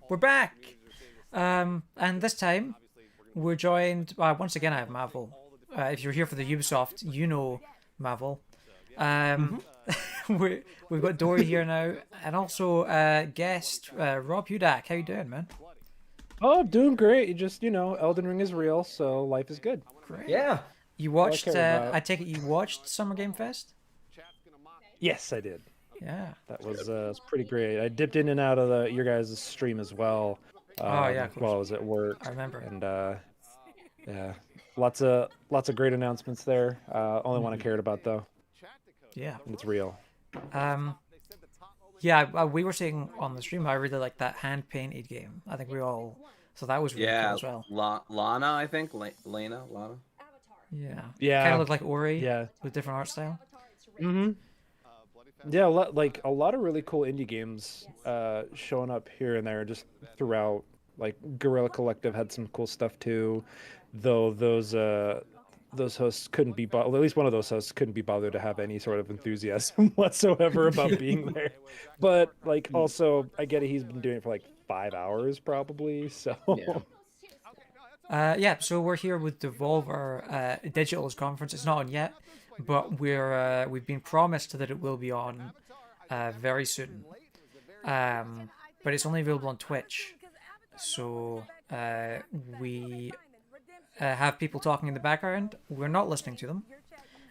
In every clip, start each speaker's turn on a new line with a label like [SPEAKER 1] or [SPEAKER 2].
[SPEAKER 1] We're back! And this time, we're joined... once again, I have Marvel. If you're here for the Ubisoft, you know Marvel. We've got Dory here now, and also guest Rob Hudak. How you doing, man?
[SPEAKER 2] Oh, doing great. You just, Elden Ring is real, so life is good.
[SPEAKER 1] Great.
[SPEAKER 3] Yeah.
[SPEAKER 1] You watched...
[SPEAKER 2] care about.
[SPEAKER 1] I take it you watched Summer Game Fest?
[SPEAKER 2] Yes, I did.
[SPEAKER 1] Yeah.
[SPEAKER 2] That was pretty great. I dipped in and out of your guys' stream as well.
[SPEAKER 1] Yeah, of course.
[SPEAKER 2] While I was at work.
[SPEAKER 1] I remember.
[SPEAKER 2] And yeah, lots of great announcements there. Only one I cared about though.
[SPEAKER 1] Yeah.
[SPEAKER 2] And it's real.
[SPEAKER 1] Yeah, we were saying on the stream I really like that hand painted game. I think we all so that was really cool as well.
[SPEAKER 4] Lana, I think Lana.
[SPEAKER 1] Yeah.
[SPEAKER 2] Yeah.
[SPEAKER 1] Kind of looked like Ori.
[SPEAKER 2] Yeah.
[SPEAKER 1] With different art style.
[SPEAKER 2] Mm-hmm. Yeah, a lot of really cool indie games showing up here and there just throughout. Like Guerrilla Collective had some cool stuff too, though those hosts couldn't be at least one of those hosts couldn't be bothered to have any sort of enthusiasm whatsoever about being there. But like also I get it, he's been doing it for like 5 hours probably, so
[SPEAKER 1] yeah, so we're here with Devolver Digital's conference. It's not on yet, but we've been promised that it will be on very soon. But it's only available on Twitch. So we have people talking in the background. We're not listening to them.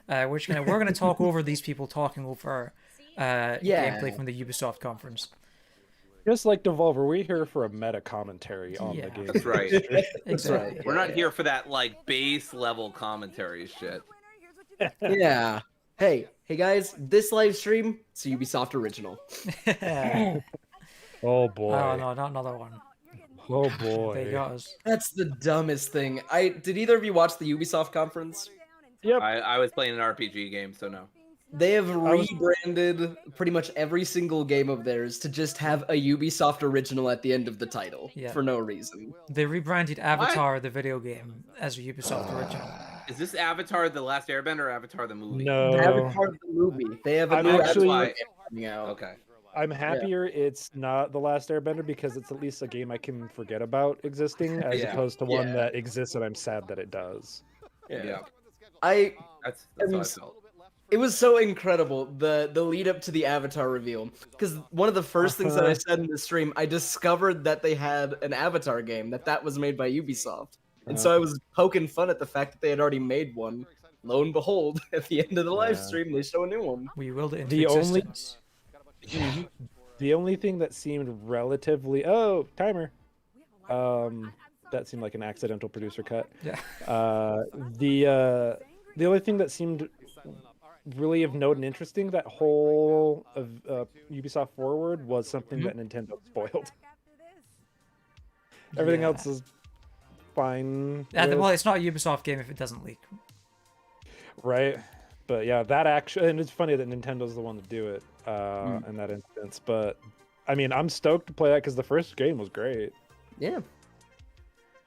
[SPEAKER 1] We're gonna talk over these people talking over gameplay from the Ubisoft conference.
[SPEAKER 2] just like Devolver, we're here for a meta commentary on the game.
[SPEAKER 4] That's right.
[SPEAKER 1] Exactly.
[SPEAKER 4] We're not here for that like base level commentary shit.
[SPEAKER 3] Yeah. Hey guys, this live stream, it's a Ubisoft original.
[SPEAKER 2] Oh boy.
[SPEAKER 1] Oh no, not another one.
[SPEAKER 2] Oh boy.
[SPEAKER 1] They got us.
[SPEAKER 3] That's the dumbest thing. Did either of you watch the Ubisoft conference?
[SPEAKER 2] Yep.
[SPEAKER 4] I was playing an RPG game, so no.
[SPEAKER 3] They have rebranded pretty much every single game of theirs to just have a Ubisoft original at the end of the title for no reason.
[SPEAKER 1] They rebranded Avatar, the video game, as a Ubisoft original.
[SPEAKER 4] Is this Avatar: The Last Airbender or Avatar the movie?
[SPEAKER 2] No.
[SPEAKER 3] Avatar the movie. They have a new
[SPEAKER 2] actually-
[SPEAKER 3] Avatar game coming out.
[SPEAKER 4] Okay.
[SPEAKER 2] I'm happier it's not The Last Airbender because it's at least a game I can forget about existing as opposed to one that exists and I'm sad that it does.
[SPEAKER 4] Yeah. That's how I felt.
[SPEAKER 3] It was so incredible, the lead up to the Avatar reveal. Because one of the first things that I said in the stream, I discovered that they had an Avatar game, that was made by Ubisoft. And so I was poking fun at the fact that they had already made one. Lo and behold, at the end of the live stream, they show a new one.
[SPEAKER 1] We willed it into existence.
[SPEAKER 2] The only thing that seemed relatively timer. That seemed like an accidental producer cut.
[SPEAKER 1] Yeah.
[SPEAKER 2] The only thing that seemed really of note and interesting that whole of Ubisoft Forward was something that Nintendo spoiled. Everything else is fine.
[SPEAKER 1] Well, it's not a Ubisoft game if it doesn't leak.
[SPEAKER 2] Right. But yeah, that actually, and it's funny that Nintendo's the one to do it in that instance. But I mean, I'm stoked to play that because the first game was great.
[SPEAKER 3] Yeah.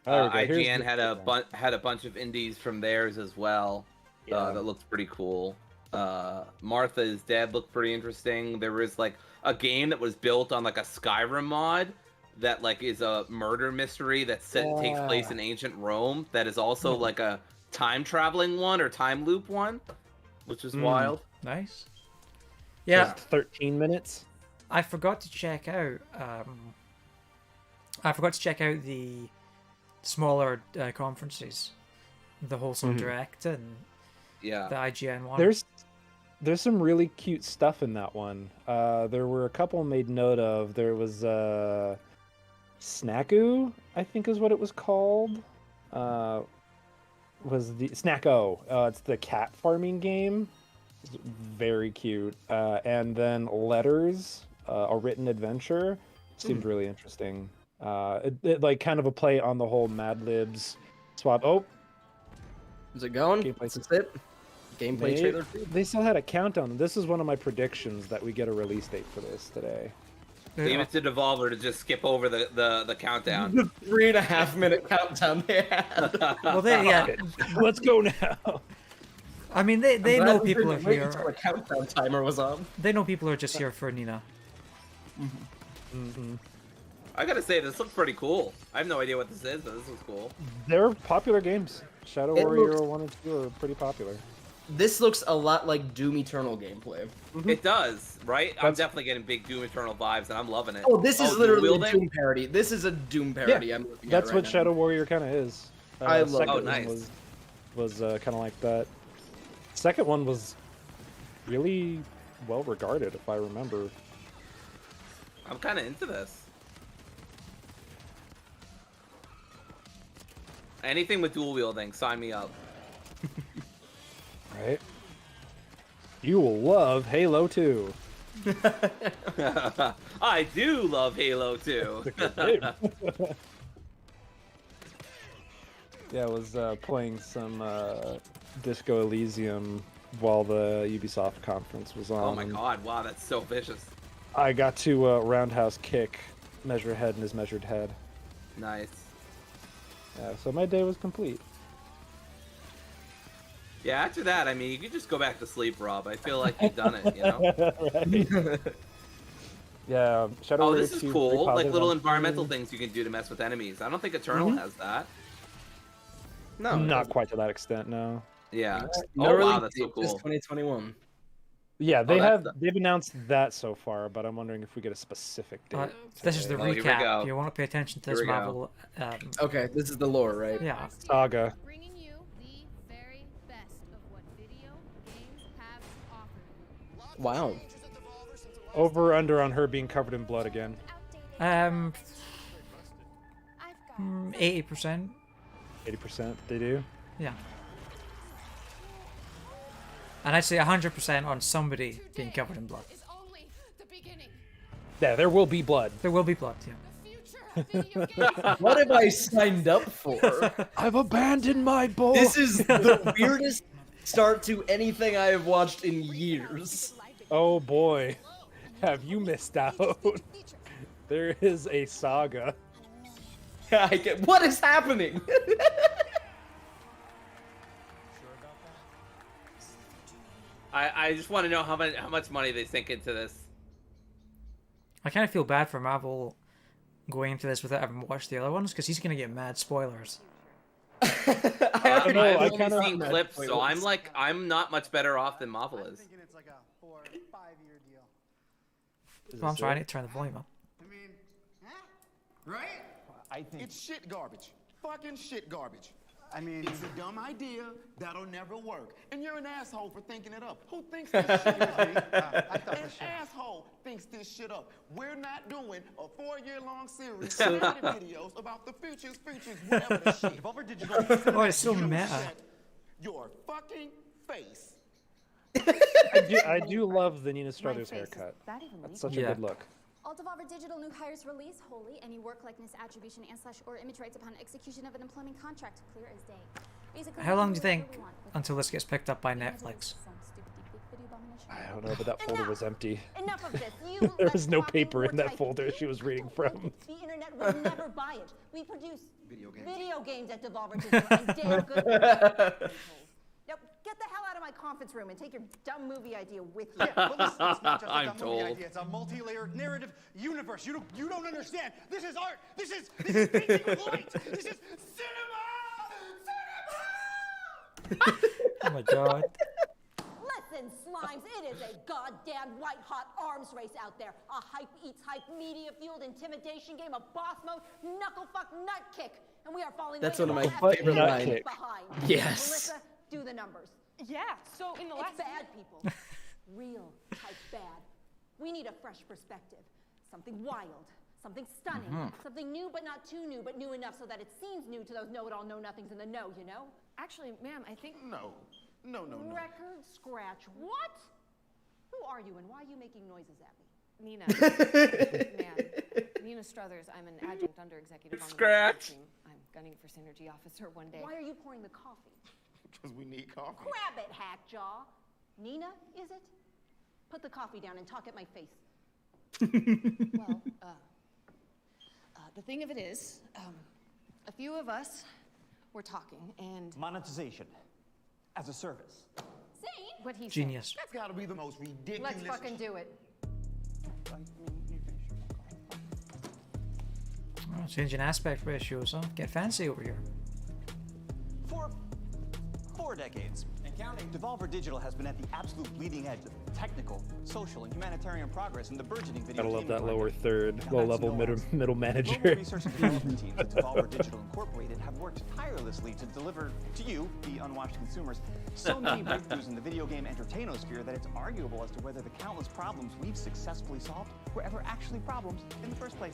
[SPEAKER 4] IGN had a bunch of indies from theirs as well. That looked pretty cool. Martha is Dead looked pretty interesting. There was like a game that was built on like a Skyrim mod that like is a murder mystery that takes place in ancient Rome. That is also like a time traveling one or time loop one, which is wild.
[SPEAKER 1] Nice. Yeah.
[SPEAKER 2] Just 13 minutes.
[SPEAKER 1] I forgot to check out. The smaller conferences, the Wholesome Direct and the IGN one.
[SPEAKER 2] There's some really cute stuff in that one. There were a couple made note of. There was Snacko, I think is what it was called. Was the Snacko? It's the cat farming game. It's very cute. And then Letters, a written adventure, seemed really interesting. It like kind of a play on the whole Mad Libs swap. Oh,
[SPEAKER 3] is it going?
[SPEAKER 2] Gameplay.
[SPEAKER 3] Is it? Gameplay trailer.
[SPEAKER 2] They still had a countdown. This is one of my predictions that we get a release date for this today.
[SPEAKER 4] Leave it to Devolver to just skip over the countdown.
[SPEAKER 3] The 3.5 minute countdown they had.
[SPEAKER 1] Well,
[SPEAKER 2] Let's go now.
[SPEAKER 1] I mean, they know people are here.
[SPEAKER 3] Until the countdown timer was on.
[SPEAKER 1] They know people are just here for Nina.
[SPEAKER 4] I gotta say, this looks pretty cool. I have no idea what this is, but this looks cool.
[SPEAKER 2] They're popular games. Shadow Warrior 1 and 2 are pretty popular.
[SPEAKER 3] This looks a lot like Doom Eternal gameplay.
[SPEAKER 4] It does, right? I'm definitely getting big Doom Eternal vibes, and I'm loving it.
[SPEAKER 3] Oh, this is literally a
[SPEAKER 4] wielding?
[SPEAKER 3] Doom parody. This is a Doom parody.
[SPEAKER 2] Yeah,
[SPEAKER 3] I'm looking
[SPEAKER 2] that's
[SPEAKER 3] at
[SPEAKER 2] what
[SPEAKER 3] right
[SPEAKER 2] Shadow
[SPEAKER 3] now.
[SPEAKER 2] Warrior kind of is.
[SPEAKER 3] I love
[SPEAKER 2] second
[SPEAKER 3] it.
[SPEAKER 4] Oh,
[SPEAKER 2] one
[SPEAKER 4] nice.
[SPEAKER 2] was kind of like that. Second one was really well regarded, if I remember.
[SPEAKER 4] I'm kind of into this. Anything with dual wielding, sign me up.
[SPEAKER 2] Right? You will love Halo 2.
[SPEAKER 4] I do love Halo 2.
[SPEAKER 2] Yeah, I was playing some Disco Elysium while the Ubisoft conference was on.
[SPEAKER 4] Oh my god, wow, that's so vicious.
[SPEAKER 2] I got to roundhouse kick Measure Head in his measured head.
[SPEAKER 4] Nice.
[SPEAKER 2] Yeah, so my day was complete.
[SPEAKER 4] Yeah, after that, I mean, you could just go back to sleep, Rob. I feel like you've done it, you know?
[SPEAKER 2] Right? Yeah, Shadow
[SPEAKER 4] Oh,
[SPEAKER 2] Warrior
[SPEAKER 4] this is
[SPEAKER 2] 2
[SPEAKER 4] cool.
[SPEAKER 2] very
[SPEAKER 4] Like
[SPEAKER 2] positive
[SPEAKER 4] little
[SPEAKER 2] on
[SPEAKER 4] environmental
[SPEAKER 2] Steam.
[SPEAKER 4] things you can do to mess with enemies. I don't think Eternal has that.
[SPEAKER 3] No,
[SPEAKER 2] Not quite to that extent, no.
[SPEAKER 4] Yeah.
[SPEAKER 3] No
[SPEAKER 4] Oh,
[SPEAKER 3] release
[SPEAKER 4] wow, that's so
[SPEAKER 3] date, just
[SPEAKER 4] cool.
[SPEAKER 3] 2021.
[SPEAKER 2] Yeah, they
[SPEAKER 4] that's
[SPEAKER 2] they've announced that so far, but I'm wondering if we get a specific date.
[SPEAKER 1] This is the
[SPEAKER 4] Oh, here we
[SPEAKER 1] recap.
[SPEAKER 4] go.
[SPEAKER 1] You want to pay attention to
[SPEAKER 4] Here
[SPEAKER 1] this
[SPEAKER 4] we go.
[SPEAKER 1] Marvel.
[SPEAKER 3] Okay, this is the lore, right?
[SPEAKER 1] Yeah.
[SPEAKER 2] Saga.
[SPEAKER 5] Bringing you the very best of what video games have to offer.
[SPEAKER 3] Wow.
[SPEAKER 2] Over under on her being covered in blood again.
[SPEAKER 1] 80%.
[SPEAKER 2] 80% they do.
[SPEAKER 1] Yeah. And I'd say 100% on somebody being covered in blood.
[SPEAKER 5] Is only the beginning.
[SPEAKER 2] Yeah, there will be blood.
[SPEAKER 1] There will be blood, yeah.
[SPEAKER 5] The future of video games.
[SPEAKER 3] What have I signed up for?
[SPEAKER 2] I've abandoned my boy.
[SPEAKER 3] This is the weirdest start to anything I have watched in years.
[SPEAKER 2] Oh boy, have you missed out? There is a saga.
[SPEAKER 3] What is happening?
[SPEAKER 4] I just want to know how much money they sink into this.
[SPEAKER 1] I kind of feel bad for Marvel going into this without having watched the other ones, because he's going to get mad spoilers.
[SPEAKER 3] I
[SPEAKER 2] know, I
[SPEAKER 4] I've
[SPEAKER 2] kinda-
[SPEAKER 4] only seen clips, so I'm not much better off than Marvel is.
[SPEAKER 6] thinking it's like a 4 or 5-year deal.
[SPEAKER 1] Oh, I'm sorry, I need to turn the volume up.
[SPEAKER 6] I mean, right?
[SPEAKER 7] I think it's shit garbage. Fucking shit garbage.
[SPEAKER 6] I mean,
[SPEAKER 7] It's a dumb idea that'll never work. And you're an asshole for thinking it up. Who thinks this shit up?
[SPEAKER 6] I thought
[SPEAKER 7] An
[SPEAKER 6] this shit.
[SPEAKER 7] asshole thinks this shit up. We're not doing a 4-year-long series of videos about the futures, whatever the shit.
[SPEAKER 6] Devolver Digital.
[SPEAKER 1] Oh, it's so
[SPEAKER 7] You
[SPEAKER 1] meta.
[SPEAKER 7] shut your fucking face.
[SPEAKER 2] I do love the Nina Struthers
[SPEAKER 8] face.
[SPEAKER 2] haircut.
[SPEAKER 8] That even
[SPEAKER 2] That's such a
[SPEAKER 1] Yeah.
[SPEAKER 2] good look.
[SPEAKER 9] All Devolver Digital new hires release wholly any work likeness attribution and / or image rights upon execution of an employment contract, clear as day. Basically,
[SPEAKER 1] How long do
[SPEAKER 9] we
[SPEAKER 1] you
[SPEAKER 9] do whatever
[SPEAKER 1] think
[SPEAKER 9] we want with
[SPEAKER 1] until this gets picked up by
[SPEAKER 9] it.
[SPEAKER 1] Netflix?
[SPEAKER 9] Some stupid deepfake video abomination.
[SPEAKER 2] I don't know, but that folder was empty.
[SPEAKER 8] Enough of this. You
[SPEAKER 2] There
[SPEAKER 8] like
[SPEAKER 2] was no
[SPEAKER 8] talking
[SPEAKER 2] paper in
[SPEAKER 8] more
[SPEAKER 2] that
[SPEAKER 8] typing.
[SPEAKER 2] folder she was reading from.
[SPEAKER 8] The internet will never buy it. We produce
[SPEAKER 7] Video games.
[SPEAKER 8] at Devolver Digital and damn good. Now get the hell out of my conference room and take your dumb movie idea with you.
[SPEAKER 6] Yeah, but listen, it's not just
[SPEAKER 4] I'm
[SPEAKER 6] like a movie
[SPEAKER 4] told.
[SPEAKER 6] idea. It's a multi-layered narrative universe. You don't understand. This is art. This is painting with light. This is cinema.
[SPEAKER 1] Oh my god.
[SPEAKER 8] Listen, slimes, it is a goddamn white-hot arms race out there. A hype eats hype, media-fueled intimidation game, a boss mode, knuckle-fuck nut kick. And we are falling
[SPEAKER 3] That's
[SPEAKER 8] way
[SPEAKER 3] one of
[SPEAKER 8] the
[SPEAKER 3] my
[SPEAKER 8] fuck
[SPEAKER 3] favorite
[SPEAKER 8] behind.
[SPEAKER 2] lines.
[SPEAKER 8] Behind.
[SPEAKER 3] Yes.
[SPEAKER 8] Melissa, do the numbers.
[SPEAKER 5] Yeah, so in the
[SPEAKER 8] It's
[SPEAKER 5] last
[SPEAKER 8] bad, people. Real type bad. We need a fresh perspective. Something wild. Something stunning. Something new but not too new, but new enough so that it seems new to those know-it-all know-nothings in the know, you know?
[SPEAKER 5] actually, ma'am, I think
[SPEAKER 7] No.
[SPEAKER 8] Record scratch. What? Who are you and why are you making noises at me?
[SPEAKER 5] Nina, ma'am, Nina Struthers. I'm an adjunct under executive on the
[SPEAKER 4] Scratch.
[SPEAKER 5] marketing team. I'm gunning for synergy officer one day.
[SPEAKER 8] Why are you pouring the coffee?
[SPEAKER 7] Because we need coffee.
[SPEAKER 8] Grab it, Hackjaw. Nina, is it? Put the coffee down and talk at my face.
[SPEAKER 5] Well, the thing of it is, a few of us were talking, and
[SPEAKER 6] Monetization as a service.
[SPEAKER 8] See?
[SPEAKER 5] what he
[SPEAKER 1] Genius.
[SPEAKER 7] That's got to be the most ridiculous.
[SPEAKER 8] Let's fucking do it.
[SPEAKER 1] Oh, changing aspect ratios, huh? Get fancy over here.
[SPEAKER 6] For 4 decades and counting, Devolver Digital has been at the absolute bleeding edge of technical, social, and humanitarian progress in the burgeoning video
[SPEAKER 2] Gotta love
[SPEAKER 6] gaming
[SPEAKER 2] that
[SPEAKER 6] market.
[SPEAKER 2] lower third,
[SPEAKER 6] Now,
[SPEAKER 2] low
[SPEAKER 6] that's
[SPEAKER 2] level
[SPEAKER 6] no
[SPEAKER 2] middle
[SPEAKER 6] The
[SPEAKER 2] manager.
[SPEAKER 6] global research and development teams at Devolver Digital Incorporated have worked tirelessly to deliver to you, the unwashed consumers, so many breakthroughs in the video game entertainosphere that it's arguable as to whether the countless problems we've successfully solved were ever actually problems in the first place.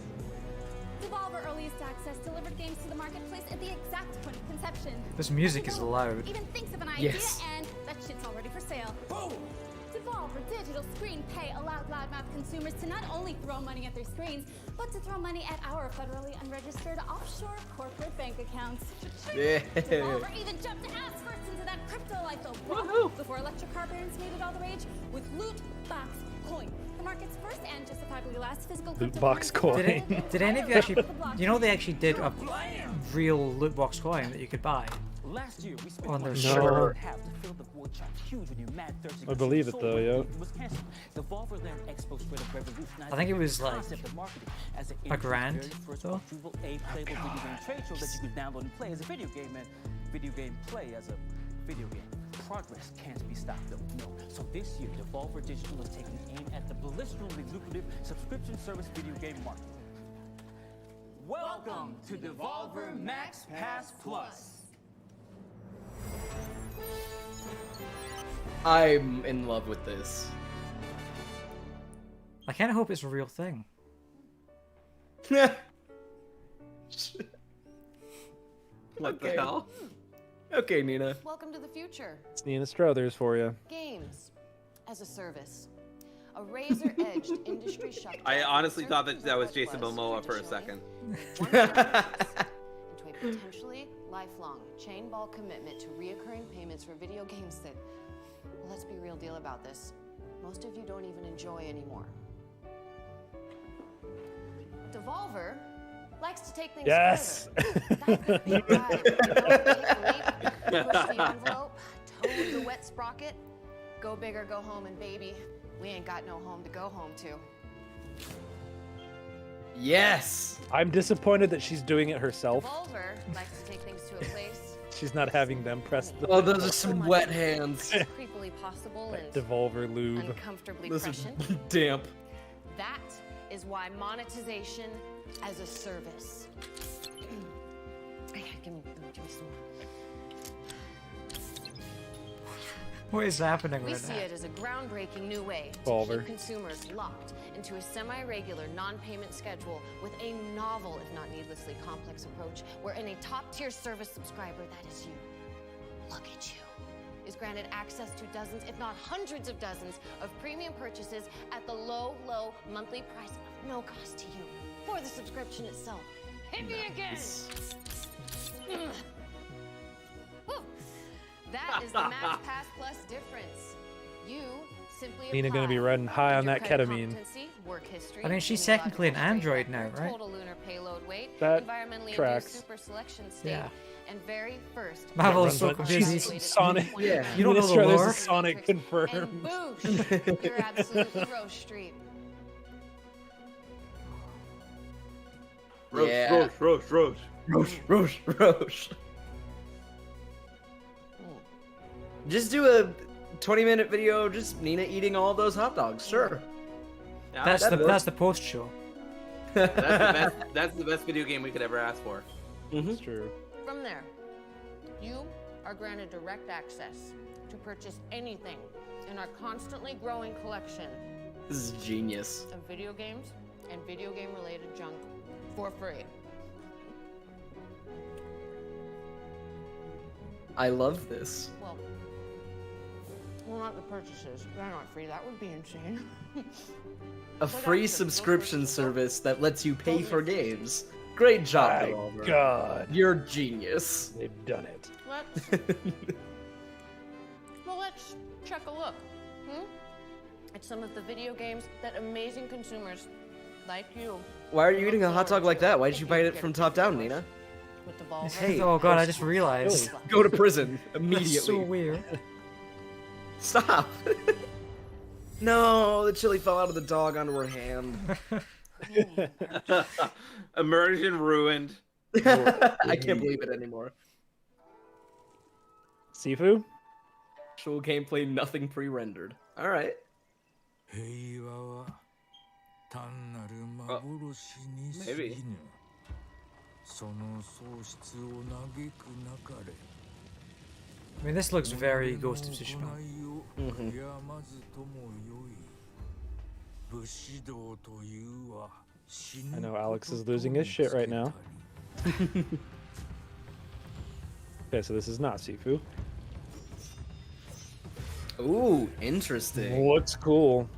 [SPEAKER 9] Devolver Earliest Access delivered games to the marketplace at the exact point of conception.
[SPEAKER 1] This music is loud.
[SPEAKER 9] Even thinks of an idea
[SPEAKER 3] Yes.
[SPEAKER 9] and that shit's already for sale. Devolver Digital Screen Pay allowed loudmouth consumers to not only throw money at their screens, but to throw money at our federally unregistered offshore corporate bank accounts.
[SPEAKER 3] Yeah.
[SPEAKER 9] Devolver even jumped ass first into that crypto life before electric car barons made it all the rage with Loot Box Coin, the market's first and justifiably last physical
[SPEAKER 2] Loot box
[SPEAKER 9] cryptocurrency.
[SPEAKER 2] coin.
[SPEAKER 1] Did any of you actually? You know they actually did a real loot box coin that you could buy
[SPEAKER 6] Last year, we spent
[SPEAKER 1] on their
[SPEAKER 2] No.
[SPEAKER 1] server.
[SPEAKER 6] half to fill the void shot huge when you're mad thirsty.
[SPEAKER 2] I believe it though, yeah.
[SPEAKER 6] Devolver Land Expo straight up revolutionized
[SPEAKER 1] I think it was
[SPEAKER 6] the
[SPEAKER 1] like
[SPEAKER 6] concept of marketing as
[SPEAKER 1] a grand,
[SPEAKER 6] very first
[SPEAKER 1] though.
[SPEAKER 6] quadruple A playable video game trade show that you could download and play as a video game and video game play as a video game. Progress can't be stopped though, no. So this year, Devolver Digital is taking aim at the blisteringly lucrative subscription service video game market. Welcome to Devolver Max Pass Plus.
[SPEAKER 3] I'm in love with this.
[SPEAKER 1] I kind of hope it's a real thing.
[SPEAKER 4] What the hell?
[SPEAKER 3] Okay, Nina.
[SPEAKER 5] Welcome to the future.
[SPEAKER 2] It's Nina Strothers for you.
[SPEAKER 5] Games as a service. A razor-edged industry shutdown.
[SPEAKER 4] I honestly thought that was Jason Momoa for a second.
[SPEAKER 5] Into a potentially lifelong chain ball commitment to reoccurring payments for video games that, well, let's be real deal about this, most of you don't even enjoy anymore. Devolver likes to take things
[SPEAKER 2] Yes.
[SPEAKER 5] further. That's the big guy. Take the leap, push the envelope, toad the wet sprocket, go big or go home, and baby, we ain't got no home to go home to.
[SPEAKER 3] Yes.
[SPEAKER 2] I'm disappointed that she's doing it herself.
[SPEAKER 5] Devolver likes to take things to a place.
[SPEAKER 2] She's not having them press the
[SPEAKER 3] Oh, those are some wet hands.
[SPEAKER 5] Creepily possible and
[SPEAKER 2] Devolver lube.
[SPEAKER 5] uncomfortably
[SPEAKER 3] Those are
[SPEAKER 5] prescient.
[SPEAKER 3] damp.
[SPEAKER 5] That is why monetization as a service. Give me some more.
[SPEAKER 1] What is happening
[SPEAKER 5] We
[SPEAKER 1] right
[SPEAKER 5] see
[SPEAKER 1] now?
[SPEAKER 5] it as a groundbreaking new way to
[SPEAKER 2] Devolver.
[SPEAKER 5] keep consumers locked into a semi-regular non-payment schedule with a novel, if not needlessly complex approach, where in a top-tier service subscriber, that is you, look at you, is granted access to dozens, if not hundreds of dozens, of premium purchases at the low, low monthly price of no cost to you for the subscription itself. Hit me again! Woo. That is the Max Pass Plus difference. You simply
[SPEAKER 2] Nina gonna be
[SPEAKER 5] apply
[SPEAKER 2] running high on
[SPEAKER 5] your
[SPEAKER 2] that
[SPEAKER 5] credit
[SPEAKER 2] ketamine.
[SPEAKER 5] competency, work history,
[SPEAKER 1] I mean, she's
[SPEAKER 5] genealogical
[SPEAKER 1] technically an
[SPEAKER 5] trait
[SPEAKER 1] android
[SPEAKER 5] record,
[SPEAKER 1] now, right?
[SPEAKER 5] Total lunar payload weight,
[SPEAKER 2] That
[SPEAKER 5] environmentally
[SPEAKER 2] tracks.
[SPEAKER 5] induced super selection state,
[SPEAKER 1] Yeah.
[SPEAKER 5] and very first.
[SPEAKER 1] Marvel is
[SPEAKER 2] Runs
[SPEAKER 1] so
[SPEAKER 2] on
[SPEAKER 1] confused.
[SPEAKER 2] Jesus, Sonic.
[SPEAKER 3] Yeah.
[SPEAKER 1] You don't know the
[SPEAKER 2] Nina Strothers
[SPEAKER 1] lore?
[SPEAKER 2] is Sonic
[SPEAKER 5] And
[SPEAKER 2] confirmed.
[SPEAKER 5] boosh, you're absolutely Rose Street.
[SPEAKER 3] Yeah.
[SPEAKER 4] Roche.
[SPEAKER 3] Roche. Just do a 20-minute video, just Nina eating all those hot dogs. Sure.
[SPEAKER 4] Yeah,
[SPEAKER 1] That's the post show.
[SPEAKER 4] that's the best. That's the best video game we could ever ask for.
[SPEAKER 2] It's true.
[SPEAKER 5] From there, you are granted direct access to purchase anything in our constantly growing collection
[SPEAKER 3] This is genius.
[SPEAKER 5] of video games and video game related junk for free.
[SPEAKER 3] I love this.
[SPEAKER 5] Well, not the purchases. They're not free. That would be insane.
[SPEAKER 3] A free subscription service that lets you pay for games. Great job,
[SPEAKER 2] My
[SPEAKER 3] Devolver.
[SPEAKER 2] God,
[SPEAKER 3] You're genius.
[SPEAKER 2] they've done it.
[SPEAKER 5] Let's check a look. At some of the video games that amazing consumers like you
[SPEAKER 3] Why are you eating a hot dog like that? Why did you bite it from top down, Nina?
[SPEAKER 5] with Devolver.
[SPEAKER 3] Hey,
[SPEAKER 1] Oh god, I just realized.
[SPEAKER 3] go to prison
[SPEAKER 1] That's
[SPEAKER 3] immediately.
[SPEAKER 1] so weird.
[SPEAKER 3] Stop. No, the chili fell out of the dog onto her hand.
[SPEAKER 4] Immersion ruined.
[SPEAKER 3] I can't believe it anymore.
[SPEAKER 2] Sifu?
[SPEAKER 3] Actual gameplay, nothing pre-rendered. All right.
[SPEAKER 4] Maybe.
[SPEAKER 1] I mean, this looks very Ghost of Tsushima.
[SPEAKER 2] I know Alex is losing his shit right now. Okay, so this is not Sifu.
[SPEAKER 3] Ooh, interesting.
[SPEAKER 2] Looks cool.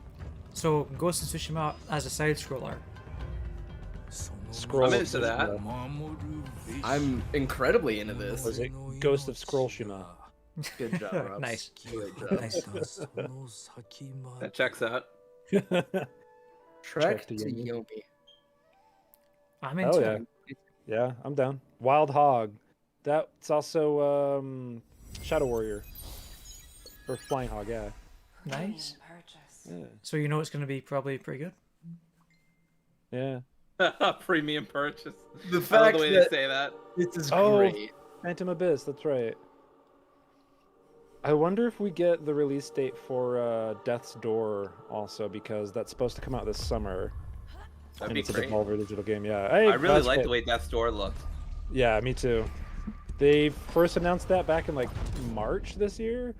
[SPEAKER 1] So, Ghost of Tsushima as a side scroller.
[SPEAKER 2] Scroll.
[SPEAKER 4] I'm into that.
[SPEAKER 3] I'm incredibly into this.
[SPEAKER 2] Was it Ghost of Scrollshima?
[SPEAKER 3] Good job, Rob.
[SPEAKER 1] Nice.
[SPEAKER 3] Great job.
[SPEAKER 1] Nice.
[SPEAKER 4] That checks out.
[SPEAKER 3] Trek to
[SPEAKER 2] Yomi.
[SPEAKER 3] Yomi.
[SPEAKER 1] I'm
[SPEAKER 2] Oh
[SPEAKER 1] into
[SPEAKER 2] yeah.
[SPEAKER 1] it.
[SPEAKER 2] Yeah, I'm down. Wild Hog. That's also Shadow Warrior. Or Flying Hog, yeah.
[SPEAKER 1] Nice.
[SPEAKER 2] Yeah.
[SPEAKER 1] So you know it's going to be probably pretty good.
[SPEAKER 2] Yeah.
[SPEAKER 4] Premium purchase.
[SPEAKER 3] The
[SPEAKER 4] I love
[SPEAKER 3] fact
[SPEAKER 4] the way
[SPEAKER 3] that
[SPEAKER 4] they say that.
[SPEAKER 3] this is
[SPEAKER 2] Oh.
[SPEAKER 3] great.
[SPEAKER 2] Phantom Abyss, that's right. I wonder if we get the release date for Death's Door also, because that's supposed to come out this summer.
[SPEAKER 4] That'd
[SPEAKER 2] And
[SPEAKER 4] be
[SPEAKER 2] it's a
[SPEAKER 4] great.
[SPEAKER 2] Devolver digital game, yeah.
[SPEAKER 4] I really
[SPEAKER 2] that's
[SPEAKER 4] like
[SPEAKER 2] great.
[SPEAKER 4] the way Death's Door looked.
[SPEAKER 2] Yeah, me too. They first announced that back in like March this year,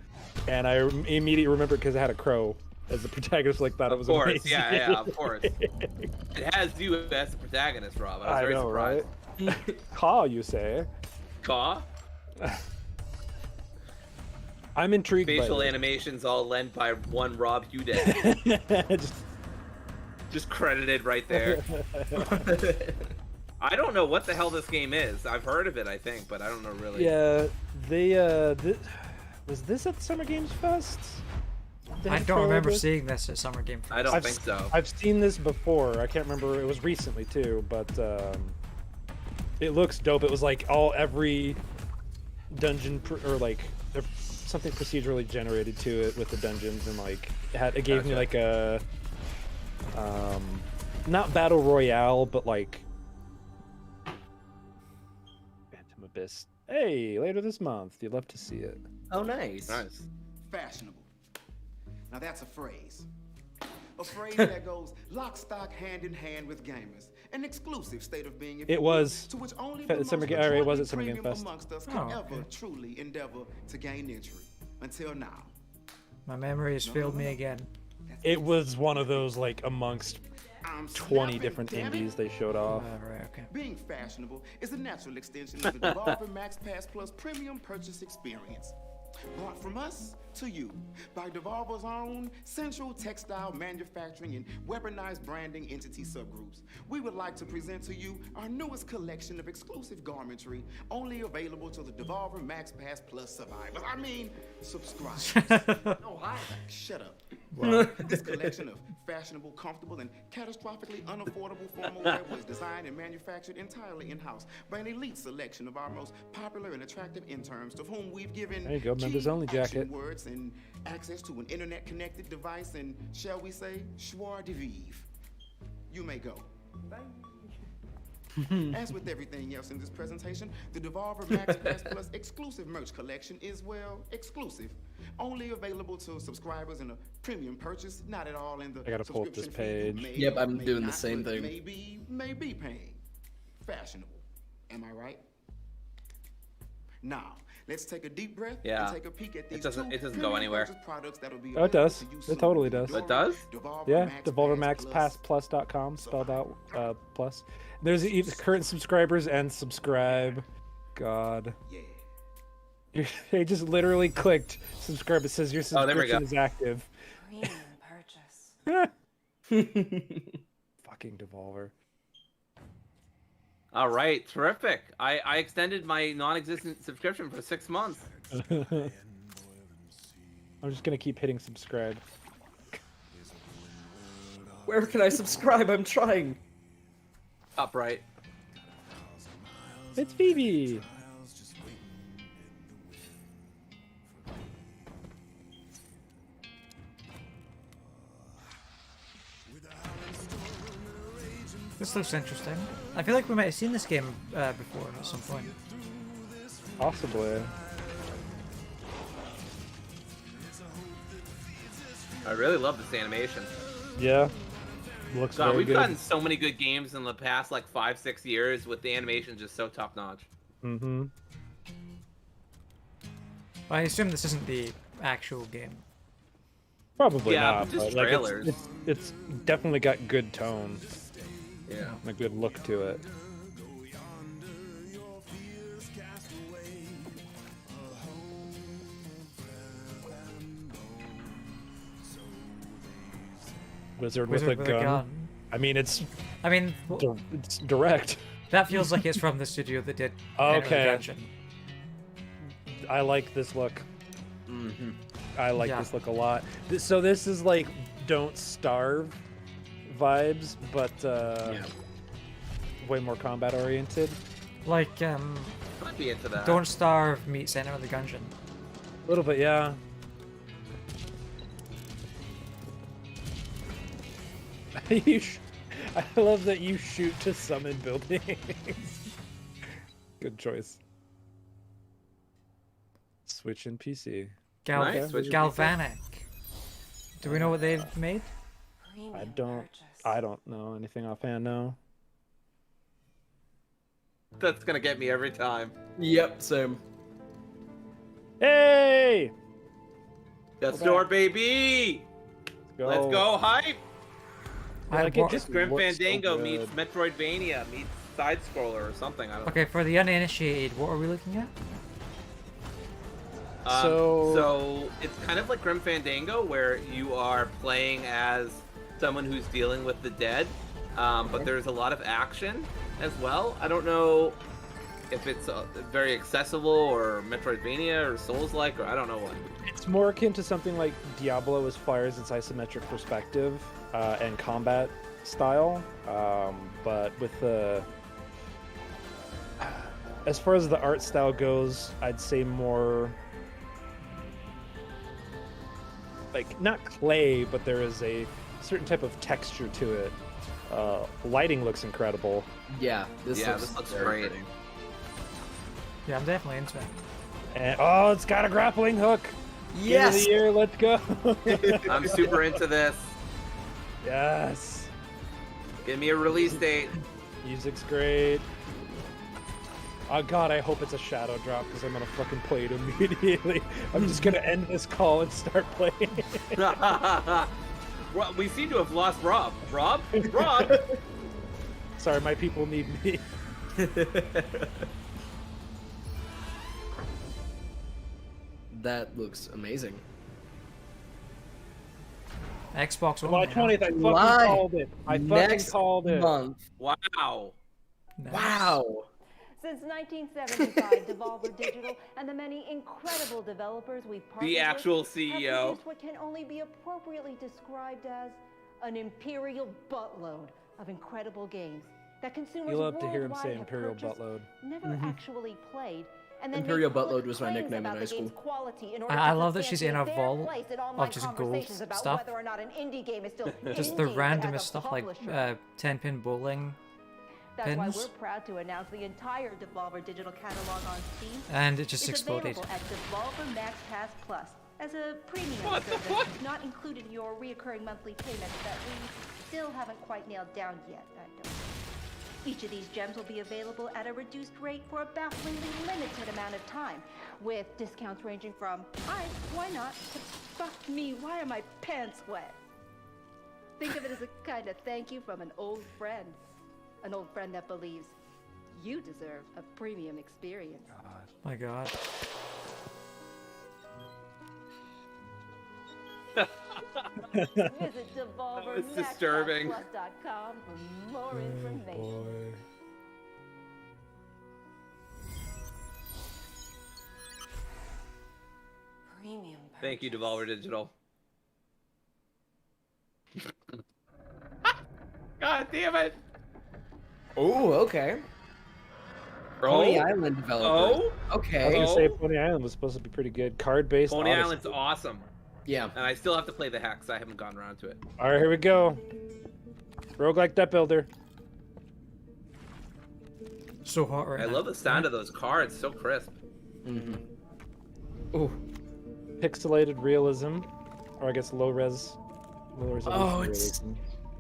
[SPEAKER 2] and I immediately remember because it had a crow as the protagonist. Like, thought it was
[SPEAKER 4] Of course,
[SPEAKER 2] amazing.
[SPEAKER 4] yeah, of course. It has you as the protagonist, Rob. I was
[SPEAKER 2] I
[SPEAKER 4] very
[SPEAKER 2] know,
[SPEAKER 4] surprised.
[SPEAKER 2] right? Caw, you say?
[SPEAKER 4] Caw?
[SPEAKER 2] I'm intrigued.
[SPEAKER 4] Facial
[SPEAKER 2] by
[SPEAKER 4] animations all lent by one Rob Hudek.
[SPEAKER 2] Just...
[SPEAKER 4] Just credited right there. I don't know what the hell this game is. I've heard of it, I think, but I don't know really.
[SPEAKER 2] Yeah, they was this at the Summer Games Fest? They
[SPEAKER 1] I
[SPEAKER 2] had a
[SPEAKER 1] don't
[SPEAKER 2] trailer
[SPEAKER 1] remember
[SPEAKER 2] of this?
[SPEAKER 1] seeing this at Summer Game Fest.
[SPEAKER 4] I don't think so.
[SPEAKER 2] I've seen this before. I can't remember. It was recently too, but it looks dope. It was like every dungeon or like there's something procedurally generated to it with the dungeons, and like it gave me like a not battle royale, but like Phantom Abyss. Hey, later this month. You'd love to see it.
[SPEAKER 3] Oh, nice.
[SPEAKER 4] Nice.
[SPEAKER 7] Fashionable. Now that's a phrase. A phrase that goes lock, stock, hand in hand with gamers. An exclusive state of being.
[SPEAKER 2] It was
[SPEAKER 7] to which only
[SPEAKER 2] Fe-
[SPEAKER 7] the
[SPEAKER 2] Summer
[SPEAKER 7] most
[SPEAKER 2] Ga- or it was
[SPEAKER 7] majority
[SPEAKER 2] at Summer Game
[SPEAKER 7] premium
[SPEAKER 2] Fest.
[SPEAKER 7] amongst us can
[SPEAKER 1] Oh,
[SPEAKER 7] ever
[SPEAKER 1] okay.
[SPEAKER 7] truly endeavor to gain entry. Until now.
[SPEAKER 1] My memory has failed me again.
[SPEAKER 2] It was one of those like amongst
[SPEAKER 7] I'm
[SPEAKER 2] 20
[SPEAKER 7] snapping,
[SPEAKER 2] different
[SPEAKER 7] damn it.
[SPEAKER 2] indies they showed off.
[SPEAKER 1] Right, okay.
[SPEAKER 7] Being fashionable is a natural extension of the Devolver Max Pass Plus premium purchase experience. Brought from us to you by Devolver's own Central Textile Manufacturing and Weaponized Branding Entity subgroups. We would like to present to you our newest collection of exclusive garmentry, only available to the Devolver Max Pass Plus survivors. I mean, subscribers. Shut up. This collection of fashionable, comfortable, and catastrophically unaffordable formal wear was designed and manufactured entirely in-house by an elite selection of our most popular and attractive interns, to whom we've given
[SPEAKER 2] There you go, members
[SPEAKER 7] key
[SPEAKER 2] only
[SPEAKER 7] action
[SPEAKER 2] jacket.
[SPEAKER 7] words and access to an internet-connected device and, shall we say, joie de vivre. You may go. As with everything else in this presentation, the Devolver Max Pass Plus exclusive merch collection is, well, exclusive. Only available to subscribers in a premium purchase, not at all in the
[SPEAKER 2] I gotta pull up this
[SPEAKER 7] subscription fee you
[SPEAKER 2] page.
[SPEAKER 7] may
[SPEAKER 3] Yep,
[SPEAKER 7] or
[SPEAKER 3] I'm
[SPEAKER 7] may
[SPEAKER 3] doing the
[SPEAKER 7] not,
[SPEAKER 3] same
[SPEAKER 7] but
[SPEAKER 3] thing.
[SPEAKER 7] may be paying. Fashionable. Am I right? Now, let's take a deep breath
[SPEAKER 4] Yeah.
[SPEAKER 7] and take a peek at these
[SPEAKER 4] doesn't
[SPEAKER 7] two
[SPEAKER 4] go
[SPEAKER 7] premium
[SPEAKER 4] anywhere.
[SPEAKER 7] purchase products that'll be
[SPEAKER 2] Oh, it does.
[SPEAKER 7] available to you
[SPEAKER 2] It
[SPEAKER 7] soon.
[SPEAKER 2] totally does.
[SPEAKER 4] It does?
[SPEAKER 7] Devolver
[SPEAKER 2] Yeah,
[SPEAKER 7] Max
[SPEAKER 2] DevolverMaxPassPlus.com, spelled out plus. There's even current subscribers and subscribe. God.
[SPEAKER 7] Yeah.
[SPEAKER 2] They just literally clicked subscribe. It says your
[SPEAKER 4] Oh, there we go.
[SPEAKER 2] subscription is active.
[SPEAKER 9] Premium purchase.
[SPEAKER 2] Fucking Devolver.
[SPEAKER 4] All right, terrific. I extended my non-existent subscription for 6 months.
[SPEAKER 2] I'm just gonna keep hitting subscribe.
[SPEAKER 3] Where can I subscribe? I'm trying.
[SPEAKER 4] Upright.
[SPEAKER 2] It's Phoebe.
[SPEAKER 1] This looks interesting. I feel like we might have seen this game before at some point.
[SPEAKER 2] Possibly.
[SPEAKER 4] I really love this animation.
[SPEAKER 2] Yeah. Looks
[SPEAKER 4] God,
[SPEAKER 2] very
[SPEAKER 4] we've
[SPEAKER 2] good.
[SPEAKER 4] gotten so many good games in the past like 5-6 years with the animation just so top notch.
[SPEAKER 2] Mm-hmm.
[SPEAKER 1] I assume this isn't the actual game.
[SPEAKER 2] Probably
[SPEAKER 4] Yeah,
[SPEAKER 2] not.
[SPEAKER 4] just
[SPEAKER 2] But like,
[SPEAKER 4] trailers.
[SPEAKER 2] it's definitely got good tone
[SPEAKER 4] Yeah.
[SPEAKER 2] and a good look to it. Wizard with a gun. I mean, it's it's direct.
[SPEAKER 1] That feels like it's from the studio that did Enter the
[SPEAKER 2] Okay.
[SPEAKER 1] Gungeon.
[SPEAKER 2] I like this look.
[SPEAKER 3] Mm-hmm.
[SPEAKER 2] I like this look a lot. So this is like Don't Starve vibes, but way more combat oriented.
[SPEAKER 1] Like,
[SPEAKER 4] Might be into that.
[SPEAKER 1] Don't Starve meets Enter the Gungeon.
[SPEAKER 2] A little bit, yeah. I love that you shoot to summon buildings. Good choice. Switch in PC.
[SPEAKER 1] Galvanic. Do we know what they've made?
[SPEAKER 2] I don't know anything offhand. No.
[SPEAKER 4] That's gonna get me every time.
[SPEAKER 3] Yep, same.
[SPEAKER 2] Hey!
[SPEAKER 4] Death's Door, baby! Let's go, hype!
[SPEAKER 2] Like it just
[SPEAKER 4] Grim
[SPEAKER 2] looks so
[SPEAKER 4] Fandango
[SPEAKER 2] good.
[SPEAKER 4] meets Metroidvania meets Side Scroller or something. I don't
[SPEAKER 1] Okay, for the uninitiated, what are we looking at?
[SPEAKER 4] So it's kind of like Grim Fandango, where you are playing as someone who's dealing with the dead, but there's a lot of action as well. I don't know if it's very accessible or Metroidvania or Souls-like, or I don't know what.
[SPEAKER 2] It's more akin to something like Diablo as far as its isometric perspective and combat style, but with the as far as the art style goes, I'd say more like not clay, but there is a certain type of texture to it. Lighting looks incredible.
[SPEAKER 3] Yeah, this
[SPEAKER 4] looks great.
[SPEAKER 3] pretty.
[SPEAKER 1] Yeah, I'm definitely into it.
[SPEAKER 2] And oh, it's got a grappling hook.
[SPEAKER 3] Yes!
[SPEAKER 2] Game of the year, let's go.
[SPEAKER 4] I'm super into this.
[SPEAKER 2] Yes.
[SPEAKER 4] Give me a release date.
[SPEAKER 2] Music's great. Oh god, I hope it's a shadow drop because I'm gonna fucking play it immediately. I'm just gonna end this call and start playing.
[SPEAKER 4] We seem to have lost Rob. Rob? Rob?
[SPEAKER 2] Sorry, my people need me.
[SPEAKER 3] That looks amazing.
[SPEAKER 1] Xbox
[SPEAKER 2] July
[SPEAKER 1] One.
[SPEAKER 2] 20th, I fucking
[SPEAKER 3] Live
[SPEAKER 2] called it. I fucking
[SPEAKER 3] next
[SPEAKER 2] called it.
[SPEAKER 3] month.
[SPEAKER 4] Wow.
[SPEAKER 1] Nice.
[SPEAKER 3] Wow.
[SPEAKER 8] Since 1975, Devolver Digital and the many incredible developers we've partnered
[SPEAKER 4] The actual
[SPEAKER 8] with have
[SPEAKER 4] CEO.
[SPEAKER 8] produced what can only be appropriately described as an imperial buttload of incredible games that consumers
[SPEAKER 2] You love to hear him
[SPEAKER 8] worldwide
[SPEAKER 2] say
[SPEAKER 8] have
[SPEAKER 2] imperial
[SPEAKER 8] purchased,
[SPEAKER 2] buttload.
[SPEAKER 8] never actually played, and then
[SPEAKER 3] Imperial
[SPEAKER 8] make public
[SPEAKER 3] Buttload was my
[SPEAKER 8] claims
[SPEAKER 3] nickname in
[SPEAKER 8] about
[SPEAKER 3] high
[SPEAKER 8] the game's
[SPEAKER 3] school.
[SPEAKER 8] quality in order
[SPEAKER 1] I
[SPEAKER 8] to
[SPEAKER 1] love that she's in a
[SPEAKER 8] substantiate their
[SPEAKER 1] vault
[SPEAKER 8] place in all
[SPEAKER 1] of
[SPEAKER 8] my
[SPEAKER 1] just gold
[SPEAKER 8] conversations about
[SPEAKER 1] stuff.
[SPEAKER 8] whether or not an indie game is still
[SPEAKER 1] Just the
[SPEAKER 8] indie
[SPEAKER 1] randomest
[SPEAKER 8] as a
[SPEAKER 1] stuff like
[SPEAKER 8] publisher.
[SPEAKER 1] 10-pin bowling
[SPEAKER 8] That's why
[SPEAKER 1] pins.
[SPEAKER 8] we're proud to announce the entire Devolver digital catalog on Steam.
[SPEAKER 1] And it just
[SPEAKER 8] It's
[SPEAKER 1] exploded.
[SPEAKER 8] available at Devolver Max Pass Plus as a premium
[SPEAKER 4] What the
[SPEAKER 8] service,
[SPEAKER 4] fuck?
[SPEAKER 8] not included in your reoccurring monthly payments that we still haven't quite nailed down yet. Each of these gems will be available at a reduced rate for a bafflingly limited amount of time, with discounts ranging from why not, to fuck me, why are my pants wet? Think of it as a kind of thank you from an old friend that believes you deserve a premium experience.
[SPEAKER 1] My god.
[SPEAKER 8] Visit Devolver
[SPEAKER 4] That was disturbing.
[SPEAKER 8] MaxPassPlus.com for more information.
[SPEAKER 5] Premium.
[SPEAKER 4] Thank you, Devolver Digital. God damn it!
[SPEAKER 3] Oh, okay. Pony Island developers.
[SPEAKER 4] Oh?
[SPEAKER 3] Okay.
[SPEAKER 2] I was gonna
[SPEAKER 4] Oh.
[SPEAKER 2] say Pony Island was supposed to be pretty good. Card-based.
[SPEAKER 4] Pony
[SPEAKER 2] Odyssey.
[SPEAKER 4] Island's awesome.
[SPEAKER 3] Yeah.
[SPEAKER 4] And I still have to play the hex. I haven't gone around to it.
[SPEAKER 2] All right, here we go. Roguelike deck builder.
[SPEAKER 1] So hot right
[SPEAKER 4] I
[SPEAKER 1] now.
[SPEAKER 4] love the sound of those cards. So crisp.
[SPEAKER 3] Ooh.
[SPEAKER 2] Pixelated realism, or I guess low resolution
[SPEAKER 3] it's
[SPEAKER 2] realism.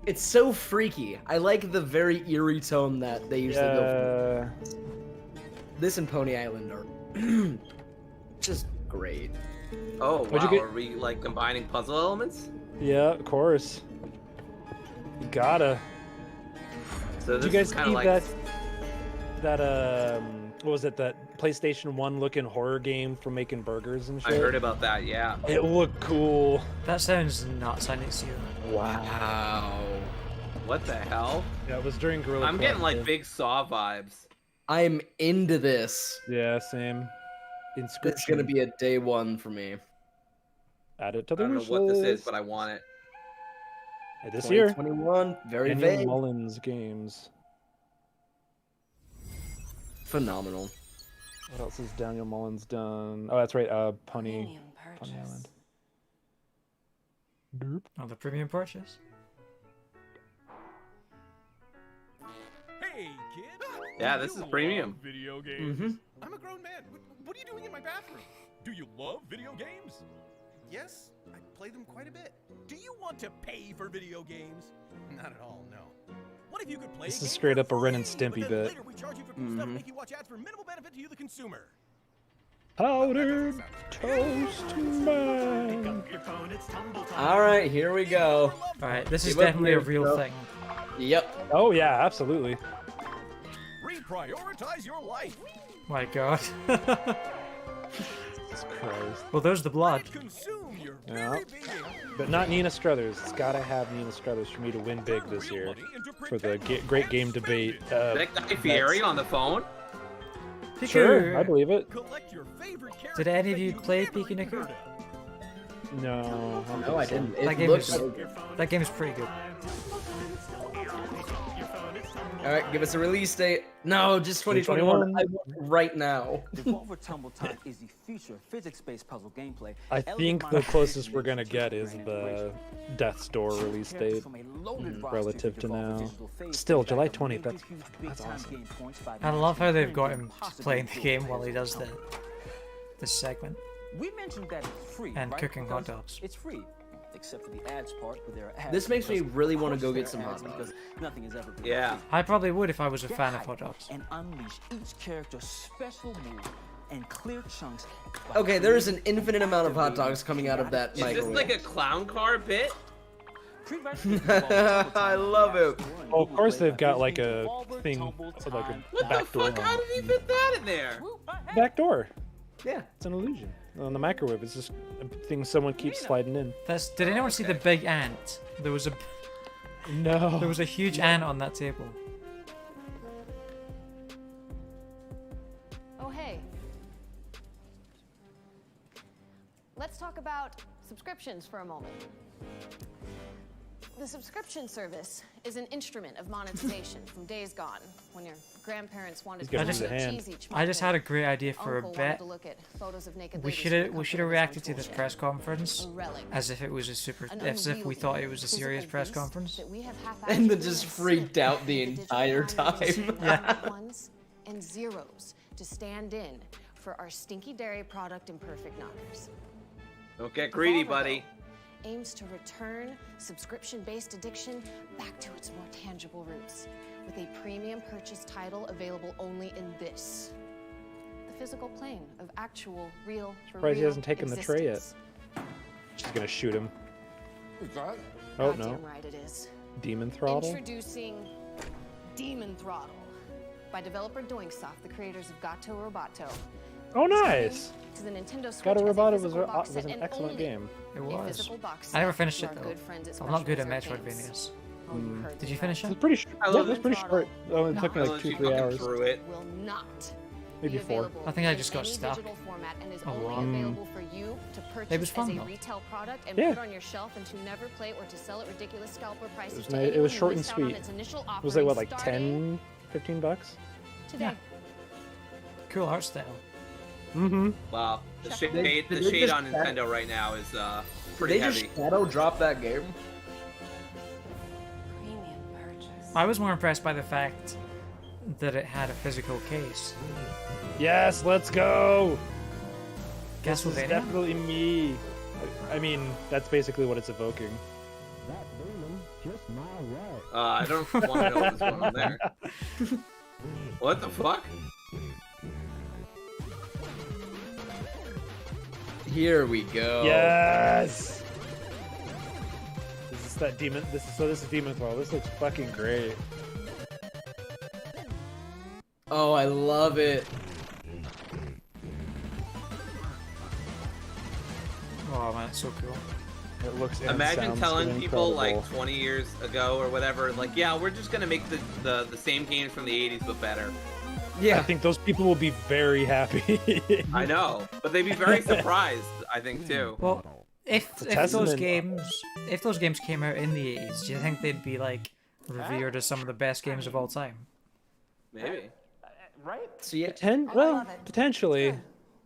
[SPEAKER 3] it's so freaky. I like the very eerie tone that they usually go for. This and Pony Island are just great.
[SPEAKER 4] Oh
[SPEAKER 2] What'd you
[SPEAKER 4] wow,
[SPEAKER 2] get?
[SPEAKER 4] are we like combining puzzle elements?
[SPEAKER 2] Yeah, of course. You gotta.
[SPEAKER 4] So
[SPEAKER 2] Did
[SPEAKER 4] this
[SPEAKER 2] you guys
[SPEAKER 4] is
[SPEAKER 2] see
[SPEAKER 4] kind of like
[SPEAKER 2] that what was it, that PlayStation 1 looking horror game for making burgers and shit?
[SPEAKER 4] I heard about that. Yeah.
[SPEAKER 2] It looked cool.
[SPEAKER 1] That sounds nuts. I need to see that.
[SPEAKER 3] Wow.
[SPEAKER 4] What the hell?
[SPEAKER 2] Yeah, it was during Gorilla
[SPEAKER 4] I'm getting like
[SPEAKER 2] Collective.
[SPEAKER 4] big Saw vibes.
[SPEAKER 3] I'm into this.
[SPEAKER 2] Yeah, same. Inscription.
[SPEAKER 3] It's gonna be a day one for me.
[SPEAKER 2] Add it to
[SPEAKER 4] I
[SPEAKER 2] the
[SPEAKER 4] don't know
[SPEAKER 2] wish
[SPEAKER 4] what this is,
[SPEAKER 2] list.
[SPEAKER 4] but I want it.
[SPEAKER 2] This year.
[SPEAKER 3] 2021, very
[SPEAKER 2] Daniel
[SPEAKER 3] vague.
[SPEAKER 2] Mullins games.
[SPEAKER 3] Phenomenal.
[SPEAKER 2] What else has Daniel Mullins done? Oh, that's right. Pony Island. Derp.
[SPEAKER 1] Oh, the premium purchase.
[SPEAKER 10] Hey, kid.
[SPEAKER 4] Yeah, this is premium.
[SPEAKER 10] Video games. I'm a grown man. What are you doing in my bathroom? Do you love video games? Yes, I play them quite a bit. Do you want to pay for video games? Not at all, no. What if you could play
[SPEAKER 2] This
[SPEAKER 10] a
[SPEAKER 2] is
[SPEAKER 10] game
[SPEAKER 2] straight
[SPEAKER 10] for
[SPEAKER 2] up a Ren and
[SPEAKER 10] free,
[SPEAKER 2] Stimpy
[SPEAKER 10] but then
[SPEAKER 2] bit.
[SPEAKER 10] later we charge you for cool stuff and make you watch ads for minimal benefit to you, the consumer?
[SPEAKER 2] Powdered toast man.
[SPEAKER 3] All right, here we go.
[SPEAKER 1] All right, this is
[SPEAKER 3] Give up
[SPEAKER 1] definitely a
[SPEAKER 3] here,
[SPEAKER 1] real
[SPEAKER 3] bro.
[SPEAKER 1] thing.
[SPEAKER 3] Yep.
[SPEAKER 2] Oh yeah, absolutely.
[SPEAKER 10] Reprioritize your life.
[SPEAKER 1] My God.
[SPEAKER 2] Jesus Christ.
[SPEAKER 1] Well, there's the blood.
[SPEAKER 10] Consume your
[SPEAKER 2] Yeah.
[SPEAKER 10] very being.
[SPEAKER 2] But not Nina Struthers. It's gotta have Nina Struthers for me to win big this year. For the great game debate.
[SPEAKER 4] That guy Fieri on the phone?
[SPEAKER 2] Sure, I believe it.
[SPEAKER 10] Collect your favorite
[SPEAKER 1] Did any of you play Pikuniku?
[SPEAKER 2] No.
[SPEAKER 3] No, I didn't.
[SPEAKER 1] That
[SPEAKER 3] It
[SPEAKER 1] game
[SPEAKER 3] looks
[SPEAKER 1] is
[SPEAKER 3] so good.
[SPEAKER 1] that game is pretty good.
[SPEAKER 3] All right, give us a release date. No, just 2021. I want it right now.
[SPEAKER 11] Devolver Tumble Time is the future physics-based puzzle gameplay.
[SPEAKER 2] I think the closest we're gonna get is the Death's Door release date relative to now. Still, July 20th. That's awesome.
[SPEAKER 1] I love how they've got him playing the game while he does this segment
[SPEAKER 11] We mentioned that it's free,
[SPEAKER 1] and
[SPEAKER 11] right?
[SPEAKER 1] cooking hot
[SPEAKER 11] Because
[SPEAKER 1] dogs.
[SPEAKER 11] It's free, except for the ads part, where there are ads.
[SPEAKER 3] This makes me
[SPEAKER 11] because
[SPEAKER 3] really want to
[SPEAKER 11] of
[SPEAKER 3] go
[SPEAKER 11] course
[SPEAKER 3] get some
[SPEAKER 11] there are
[SPEAKER 3] hot
[SPEAKER 11] ads,
[SPEAKER 3] dogs.
[SPEAKER 11] because nothing is ever
[SPEAKER 4] Yeah.
[SPEAKER 1] I probably would if I was a
[SPEAKER 11] Get
[SPEAKER 1] fan of
[SPEAKER 11] hyped
[SPEAKER 1] hot dogs.
[SPEAKER 11] and unleash each character's special move and clear chunks. by
[SPEAKER 3] Okay, there is an
[SPEAKER 11] creating
[SPEAKER 3] infinite amount of hot
[SPEAKER 11] activating
[SPEAKER 3] dogs coming out of that
[SPEAKER 4] Is this
[SPEAKER 3] microwave.
[SPEAKER 4] like a clown car bit?
[SPEAKER 3] I love it.
[SPEAKER 2] Oh, of course they've got like a thing, like a
[SPEAKER 4] What
[SPEAKER 2] back
[SPEAKER 4] the
[SPEAKER 2] door.
[SPEAKER 4] fuck? How did he fit that in there?
[SPEAKER 2] Back door.
[SPEAKER 3] Yeah.
[SPEAKER 2] It's an illusion. On the microwave, it's just a thing someone keeps sliding in.
[SPEAKER 1] Did anyone see the big ant? There was
[SPEAKER 2] No.
[SPEAKER 1] a huge ant on that table.
[SPEAKER 5] Oh, hey. Let's talk about subscriptions for a moment. The subscription service is an instrument of monetization from days gone, when your grandparents wanted
[SPEAKER 2] He's
[SPEAKER 5] to
[SPEAKER 2] got
[SPEAKER 5] buy
[SPEAKER 2] his hand.
[SPEAKER 5] cheese each
[SPEAKER 1] I just
[SPEAKER 5] month
[SPEAKER 1] had a
[SPEAKER 5] and
[SPEAKER 1] great idea for a
[SPEAKER 5] uncle wanted
[SPEAKER 1] bet.
[SPEAKER 5] to look at photos of naked
[SPEAKER 1] We
[SPEAKER 5] ladies
[SPEAKER 1] should
[SPEAKER 5] from
[SPEAKER 1] have
[SPEAKER 5] the comfort
[SPEAKER 1] have
[SPEAKER 5] of his own
[SPEAKER 1] reacted to
[SPEAKER 5] tool
[SPEAKER 1] this
[SPEAKER 5] shed.
[SPEAKER 1] press conference
[SPEAKER 5] A relic.
[SPEAKER 1] as if it was a super,
[SPEAKER 5] An
[SPEAKER 1] as if we
[SPEAKER 5] unwieldy
[SPEAKER 1] thought it was a serious
[SPEAKER 5] physical
[SPEAKER 1] press
[SPEAKER 5] beast
[SPEAKER 1] conference.
[SPEAKER 5] that we have
[SPEAKER 3] And then
[SPEAKER 5] haphazardly
[SPEAKER 3] just
[SPEAKER 5] and
[SPEAKER 3] freaked
[SPEAKER 5] cynically
[SPEAKER 3] out the
[SPEAKER 5] made
[SPEAKER 3] entire
[SPEAKER 5] digital
[SPEAKER 3] time.
[SPEAKER 1] Yeah.
[SPEAKER 5] ones and zeros to stand in for our stinky dairy product imperfect knockers.
[SPEAKER 4] Don't get greedy,
[SPEAKER 5] Devolver,
[SPEAKER 4] buddy.
[SPEAKER 5] though, aims to return subscription-based addiction back to its more tangible roots with a premium purchase title available only in this, the physical plane of actual, real, for
[SPEAKER 2] Surprised he
[SPEAKER 5] real
[SPEAKER 2] hasn't taken the tray yet.
[SPEAKER 5] existence.
[SPEAKER 2] She's gonna shoot him. Oh no.
[SPEAKER 5] Goddamn right it is.
[SPEAKER 2] Demon throttle.
[SPEAKER 5] Introducing Demon Throttle by developer Doinksoft, the creators of Gato Roboto.
[SPEAKER 2] Oh,
[SPEAKER 5] It's
[SPEAKER 2] nice.
[SPEAKER 5] coming to the Nintendo Switch
[SPEAKER 2] Gato
[SPEAKER 5] as a
[SPEAKER 2] Roboto
[SPEAKER 5] physical box
[SPEAKER 2] was
[SPEAKER 5] set
[SPEAKER 2] an
[SPEAKER 5] and
[SPEAKER 2] excellent
[SPEAKER 5] only
[SPEAKER 2] game.
[SPEAKER 1] It
[SPEAKER 5] a
[SPEAKER 1] was.
[SPEAKER 5] physical box
[SPEAKER 1] I never
[SPEAKER 5] set
[SPEAKER 1] finished
[SPEAKER 5] to
[SPEAKER 1] it
[SPEAKER 5] our
[SPEAKER 1] though.
[SPEAKER 5] good friends at
[SPEAKER 1] I'm not good at
[SPEAKER 5] Special Reserve Games.
[SPEAKER 1] Metroidvanias.
[SPEAKER 5] Oh, you heard
[SPEAKER 1] Did
[SPEAKER 5] me
[SPEAKER 1] you finish
[SPEAKER 5] right.
[SPEAKER 1] it?
[SPEAKER 2] It's pretty.
[SPEAKER 4] I
[SPEAKER 2] Yeah,
[SPEAKER 4] love
[SPEAKER 2] it was pretty short. It only took me
[SPEAKER 4] I
[SPEAKER 2] like
[SPEAKER 4] love
[SPEAKER 2] 2-3
[SPEAKER 4] you fucking
[SPEAKER 2] hours.
[SPEAKER 4] threw it.
[SPEAKER 5] Will not
[SPEAKER 2] Maybe
[SPEAKER 5] be
[SPEAKER 2] 4.
[SPEAKER 5] available
[SPEAKER 1] I think I
[SPEAKER 5] in
[SPEAKER 1] just got
[SPEAKER 5] any
[SPEAKER 1] stuck
[SPEAKER 5] digital format and is
[SPEAKER 1] a
[SPEAKER 5] only
[SPEAKER 1] lot.
[SPEAKER 5] available for you to purchase
[SPEAKER 1] was fun,
[SPEAKER 5] as a
[SPEAKER 1] though.
[SPEAKER 5] retail product and
[SPEAKER 2] Yeah.
[SPEAKER 5] put on your shelf and to never play or to sell at ridiculous scalper prices.
[SPEAKER 2] It was
[SPEAKER 5] to
[SPEAKER 2] nice. It
[SPEAKER 5] anyone
[SPEAKER 2] was
[SPEAKER 5] who
[SPEAKER 2] short and
[SPEAKER 5] missed out on
[SPEAKER 2] sweet.
[SPEAKER 5] its initial
[SPEAKER 2] It was like what,
[SPEAKER 5] offering
[SPEAKER 2] like
[SPEAKER 5] starting
[SPEAKER 2] 10, $15?
[SPEAKER 5] today.
[SPEAKER 1] Cool art style.
[SPEAKER 2] Mm-hmm.
[SPEAKER 4] Wow. The
[SPEAKER 3] Did
[SPEAKER 4] shade
[SPEAKER 3] they just
[SPEAKER 4] on
[SPEAKER 3] add-
[SPEAKER 4] Nintendo right now is
[SPEAKER 3] Did
[SPEAKER 4] pretty
[SPEAKER 3] they just
[SPEAKER 4] heavy.
[SPEAKER 3] shadow drop that game?
[SPEAKER 5] Premium purchase.
[SPEAKER 1] I was more impressed by the fact that it had a physical case.
[SPEAKER 2] Yes, let's go.
[SPEAKER 1] Guess
[SPEAKER 2] This is
[SPEAKER 1] what?
[SPEAKER 2] definitely me. I mean, that's basically what it's evoking.
[SPEAKER 4] I don't want to know what's going on there. What the fuck?
[SPEAKER 3] Here we go.
[SPEAKER 2] Yes. This is that demon. This is Demon's World. This looks fucking great.
[SPEAKER 3] Oh, I love it.
[SPEAKER 1] Oh man, it's so cool.
[SPEAKER 2] It looks. and
[SPEAKER 4] Imagine
[SPEAKER 2] sounds
[SPEAKER 4] telling people like
[SPEAKER 2] incredible.
[SPEAKER 4] 20 years ago or whatever, like, yeah, we're just gonna make the same games from the 80s but better.
[SPEAKER 3] Yeah.
[SPEAKER 2] I think those people will be very happy.
[SPEAKER 4] I know, but they'd be very surprised. I think too.
[SPEAKER 1] Well, if
[SPEAKER 2] testament.
[SPEAKER 1] those games came out in the 80s, do you think they'd be like revered as some of the best games of all time?
[SPEAKER 4] Maybe.
[SPEAKER 6] Right?
[SPEAKER 3] So yeah.
[SPEAKER 2] Well, potentially.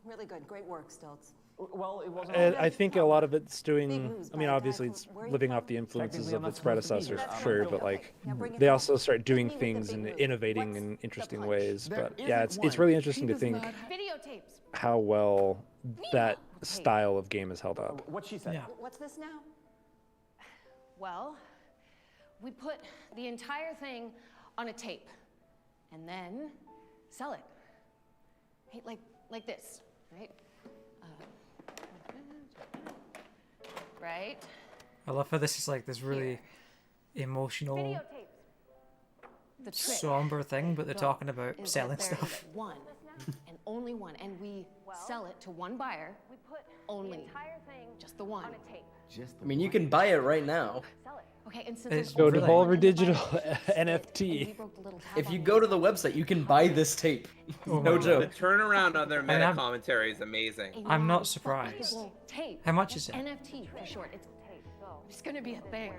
[SPEAKER 8] Really good. Great work, Stilts.
[SPEAKER 6] Well, it wasn't.
[SPEAKER 2] I think a lot of it's doing. I mean, obviously, it's living off the influences of its predecessors, sure, but like they also start doing things and innovating in interesting ways. But yeah, it's really interesting to think
[SPEAKER 9] Videotapes.
[SPEAKER 2] how well that style of game is held up.
[SPEAKER 6] What she said.
[SPEAKER 1] Yeah.
[SPEAKER 8] What's this now?
[SPEAKER 5] Well, we put the entire thing on a tape and then sell it. Right? Like this, right? Right?
[SPEAKER 1] I love how this is like this really emotional,
[SPEAKER 5] The trick,
[SPEAKER 1] somber thing, but they're
[SPEAKER 5] well,
[SPEAKER 1] talking about
[SPEAKER 5] is
[SPEAKER 1] selling
[SPEAKER 5] that there
[SPEAKER 1] stuff.
[SPEAKER 5] is one and only one, and we sell it to one buyer. We put only just the one.
[SPEAKER 3] I mean, you can buy it right now.
[SPEAKER 5] Okay, and since
[SPEAKER 1] It's
[SPEAKER 5] there's
[SPEAKER 2] Go
[SPEAKER 5] only
[SPEAKER 1] really-
[SPEAKER 2] Devolver
[SPEAKER 5] one
[SPEAKER 2] Digital
[SPEAKER 5] buyer, and we
[SPEAKER 2] NFT.
[SPEAKER 5] broke the little tab
[SPEAKER 3] If
[SPEAKER 5] on
[SPEAKER 3] you
[SPEAKER 5] the
[SPEAKER 3] go to
[SPEAKER 5] website.
[SPEAKER 3] the website, you can buy this tape.
[SPEAKER 1] Oh
[SPEAKER 3] No
[SPEAKER 1] my
[SPEAKER 4] The
[SPEAKER 3] joke.
[SPEAKER 4] turnaround on their
[SPEAKER 1] mean,
[SPEAKER 4] meta
[SPEAKER 1] I'm-
[SPEAKER 4] commentary is amazing.
[SPEAKER 1] I'm not surprised.
[SPEAKER 5] Unfuckable tape.
[SPEAKER 1] How much is it?
[SPEAKER 5] NFT for short. It's gonna be a thing.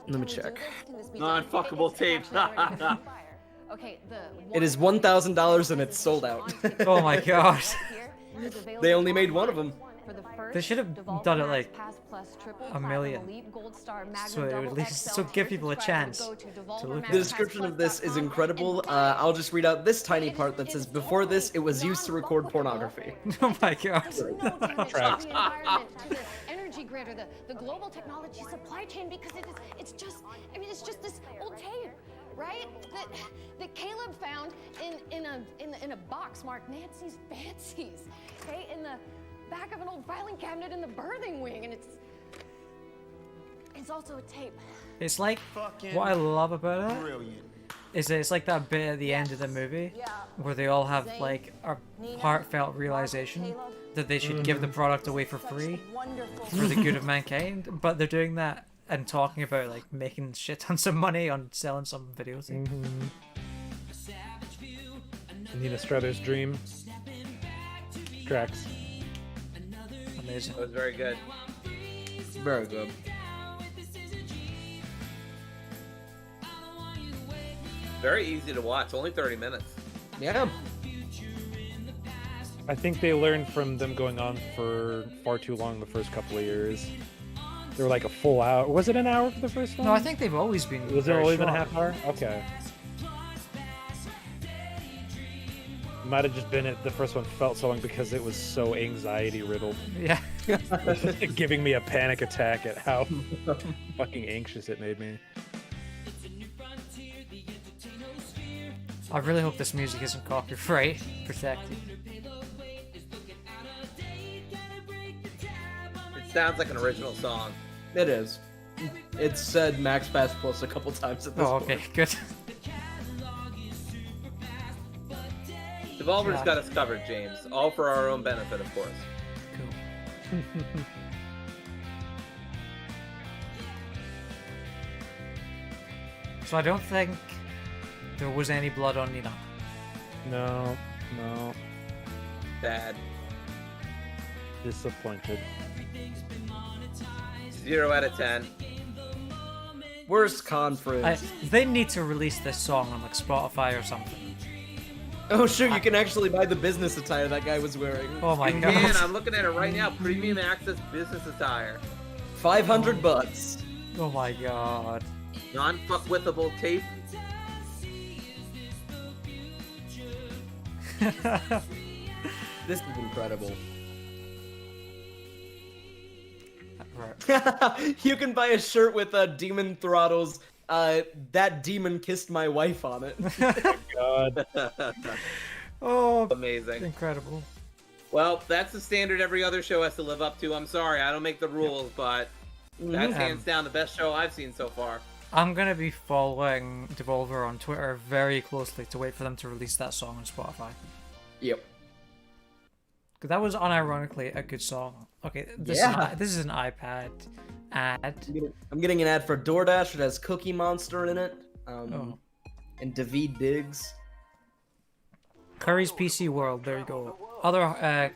[SPEAKER 3] Let me check.
[SPEAKER 4] Non-fuckable tape.
[SPEAKER 5] Okay,
[SPEAKER 3] It is $1,000 and it's sold out.
[SPEAKER 1] Oh my god.
[SPEAKER 3] They only made one of them.
[SPEAKER 1] They should have done it like a million. So it would at least give people a chance to look at
[SPEAKER 3] The
[SPEAKER 1] it.
[SPEAKER 3] description of this is incredible. I'll just read out this tiny part that says, before this, it was used to record pornography.
[SPEAKER 1] Oh my god.
[SPEAKER 5] Tracks. The environment, to the energy grid, or the global technology supply chain, because it's just this old tape, right? That Caleb found in a box marked Nancy's Fancies, okay, in the back of an old filing cabinet in the birthing wing, and it's also a tape.
[SPEAKER 1] It's like what I love about it
[SPEAKER 7] Brilliant.
[SPEAKER 1] is that it's like that bit at the end of the movie where they all have like a heartfelt realization that they should give the product away for free for the good of mankind, but they're doing that and talking about like making shit tons of money on selling some videotape.
[SPEAKER 2] Nina Struther's dream. Tracks.
[SPEAKER 1] Amazing.
[SPEAKER 4] That was very good.
[SPEAKER 3] Very good.
[SPEAKER 4] Very easy to watch. Only 30 minutes.
[SPEAKER 3] Yeah.
[SPEAKER 2] I think they learned from them going on for far too long the first couple of years. They were like a full hour. Was it an hour for the first one?
[SPEAKER 1] No, I think they've always been.
[SPEAKER 2] Was it
[SPEAKER 1] very
[SPEAKER 2] only been a
[SPEAKER 1] short.
[SPEAKER 2] half hour? Okay. Might have just been it. The first one felt so long because it was so anxiety riddled,
[SPEAKER 1] Yeah.
[SPEAKER 2] giving me a panic attack at how fucking anxious it made me.
[SPEAKER 1] I really hope this music isn't copyright protected.
[SPEAKER 4] It sounds like an original song.
[SPEAKER 3] It is. It's said Max Pass Plus a couple times at this
[SPEAKER 1] Oh,
[SPEAKER 3] point.
[SPEAKER 1] okay, good.
[SPEAKER 4] Devolver's got us covered, James. All for our own benefit, of course.
[SPEAKER 1] Cool. So I don't think there was any blood on Nina.
[SPEAKER 2] No.
[SPEAKER 4] Bad.
[SPEAKER 2] Disappointed.
[SPEAKER 4] 0 out of 10.
[SPEAKER 3] Worst conference.
[SPEAKER 1] They need to release this song on like Spotify or something.
[SPEAKER 3] Oh, sure, you can actually buy the business attire that guy was wearing.
[SPEAKER 1] Oh my god.
[SPEAKER 4] Man, I'm looking at it right now. Premium access business attire.
[SPEAKER 3] $500.
[SPEAKER 1] Oh my god.
[SPEAKER 4] Non-fuckwithable tape.
[SPEAKER 3] This is incredible.
[SPEAKER 1] Right.
[SPEAKER 3] You can buy a shirt with Demon Throttle's "That Demon Kissed My Wife" on it.
[SPEAKER 2] God.
[SPEAKER 1] Oh,
[SPEAKER 4] amazing.
[SPEAKER 1] Incredible.
[SPEAKER 4] Well, that's the standard every other show has to live up to. I'm sorry, I don't make the rules, but that's hands down the best show I've seen so far.
[SPEAKER 1] I'm going to be following Devolver on Twitter very closely to wait for them to release that song on Spotify.
[SPEAKER 3] Yep.
[SPEAKER 1] Because that was unironically a good song. Okay, this is an iPad ad.
[SPEAKER 3] I'm getting an ad for DoorDash. It has Cookie Monster in it. And David Diggs.
[SPEAKER 1] Curry's PC World, there you go. Other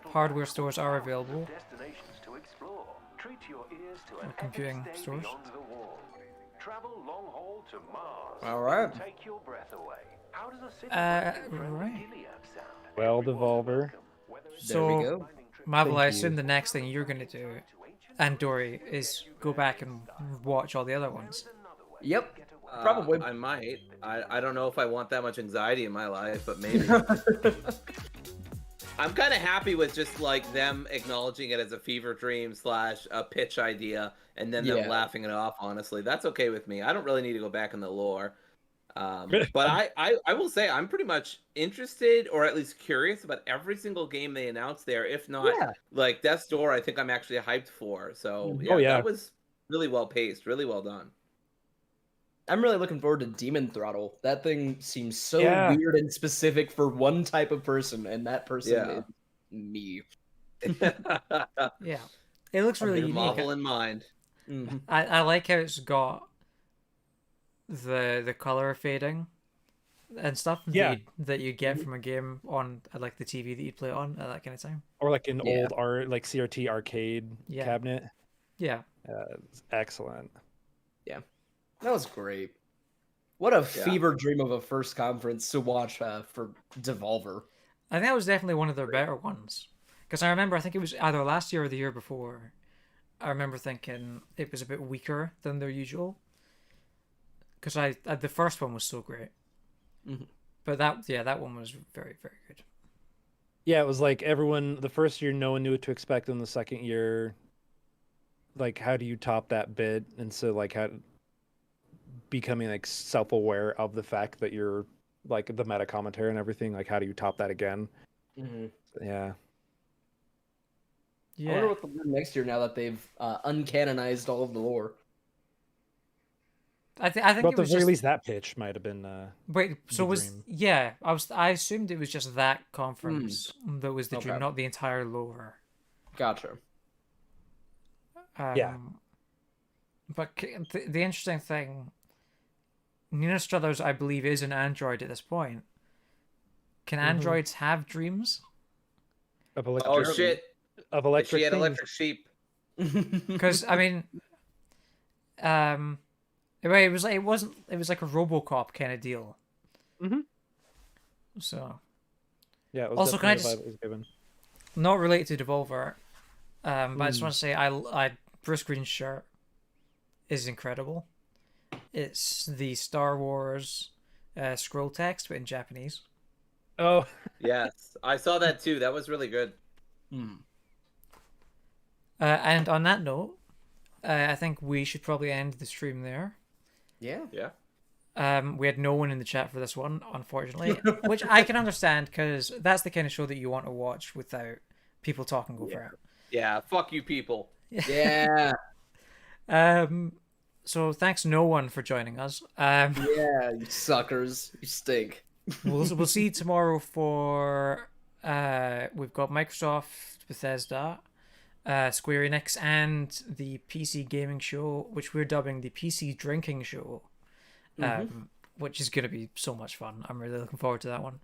[SPEAKER 1] hardware stores are available. Or computing stores.
[SPEAKER 3] Alright.
[SPEAKER 1] Right.
[SPEAKER 2] Well, Devolver.
[SPEAKER 1] So,
[SPEAKER 3] there we go.
[SPEAKER 1] Marvel, I assume the next thing you're going to do, and Dory, is go back and watch all the other ones.
[SPEAKER 3] Yep. Probably.
[SPEAKER 4] I might. I don't know if I want that much anxiety in my life, but maybe. I'm kind of happy with just like them acknowledging it as a fever dream / a pitch idea, and then them laughing it off. Honestly, that's okay with me. I don't really need to go back in the lore. But I will say I'm pretty much interested, or at least curious, about every single game they announced there. If not, like Death's Door, I think I'm actually hyped for. So that was really well paced, really well done.
[SPEAKER 3] I'm really looking forward to Demon Throttle. That thing seems so weird and specific for one type of person, and that person is me.
[SPEAKER 1] Yeah, it looks really unique.
[SPEAKER 4] Marvel in mind.
[SPEAKER 3] Mm-hmm.
[SPEAKER 1] I like how it's got the color fading and stuff that you get from a game on like the TV that you play on at that kind of time,
[SPEAKER 2] or like an old like CRT arcade cabinet. It's excellent.
[SPEAKER 3] That was great. What a fever dream of a first conference to watch for Devolver.
[SPEAKER 1] I think that was definitely one of their better ones, because I think it was either last year or the year before. I remember thinking it was a bit weaker than their usual, because the first one was so great. But that one was very, very good.
[SPEAKER 2] Yeah, it was like the first year no one knew what to expect, and the second year, like, how do you top that bit? And so like how becoming like self-aware of the fact that you're like the meta commentary and everything, like how do you top that again?
[SPEAKER 3] I wonder what they'll do next year now that they've uncanonized all of the lore.
[SPEAKER 1] I think
[SPEAKER 2] but
[SPEAKER 1] it was
[SPEAKER 2] at the very
[SPEAKER 1] just...
[SPEAKER 2] least that pitch might have been
[SPEAKER 1] wait, so was dream. I assumed it was just that conference that was the dream, not the entire lore.
[SPEAKER 3] Gotcha.
[SPEAKER 1] But the interesting thing, Nina Struthers, I believe, is an android at this point. Can androids have dreams?
[SPEAKER 2] Of electric,
[SPEAKER 4] shit!
[SPEAKER 2] Of electric.
[SPEAKER 4] She had electric sheep.
[SPEAKER 1] Because I mean, it was like it was like a RoboCop kind of deal. So.
[SPEAKER 2] Yeah. It was
[SPEAKER 1] also, can I
[SPEAKER 2] just
[SPEAKER 1] not related to Devolver, but I just want to say I Bruce Green's shirt is incredible. It's the Star Wars scroll text, but in Japanese.
[SPEAKER 2] Oh.
[SPEAKER 4] Yes, I saw that too. That was really good.
[SPEAKER 1] And on that note, I think we should probably end the stream there.
[SPEAKER 3] Yeah.
[SPEAKER 1] We had no one in the chat for this one, unfortunately, which I can understand, because that's the kind of show that you want to watch without people talking over it.
[SPEAKER 4] Yeah, fuck you people.
[SPEAKER 3] Yeah.
[SPEAKER 1] So thanks no one for joining us.
[SPEAKER 3] Yeah, you suckers. You stink.
[SPEAKER 1] We'll see you tomorrow for we've got Microsoft, Bethesda, Square Enix, and the PC gaming show, which we're dubbing the PC drinking show, which is going to be so much fun. I'm really looking forward to that one.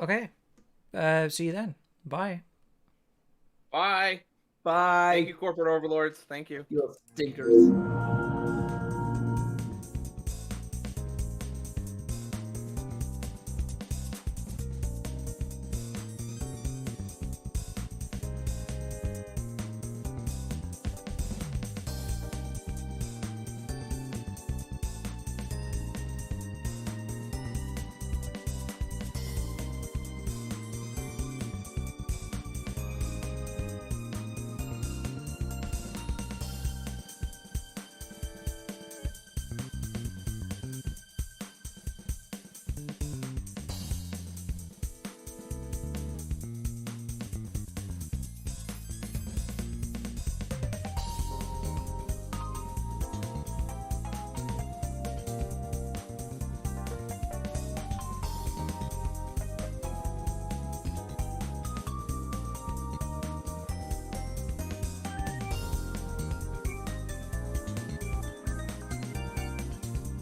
[SPEAKER 1] Okay. See you then. Bye.
[SPEAKER 4] Bye.
[SPEAKER 3] Bye.
[SPEAKER 4] Thank you, corporate overlords. Thank you.
[SPEAKER 3] You stinkers.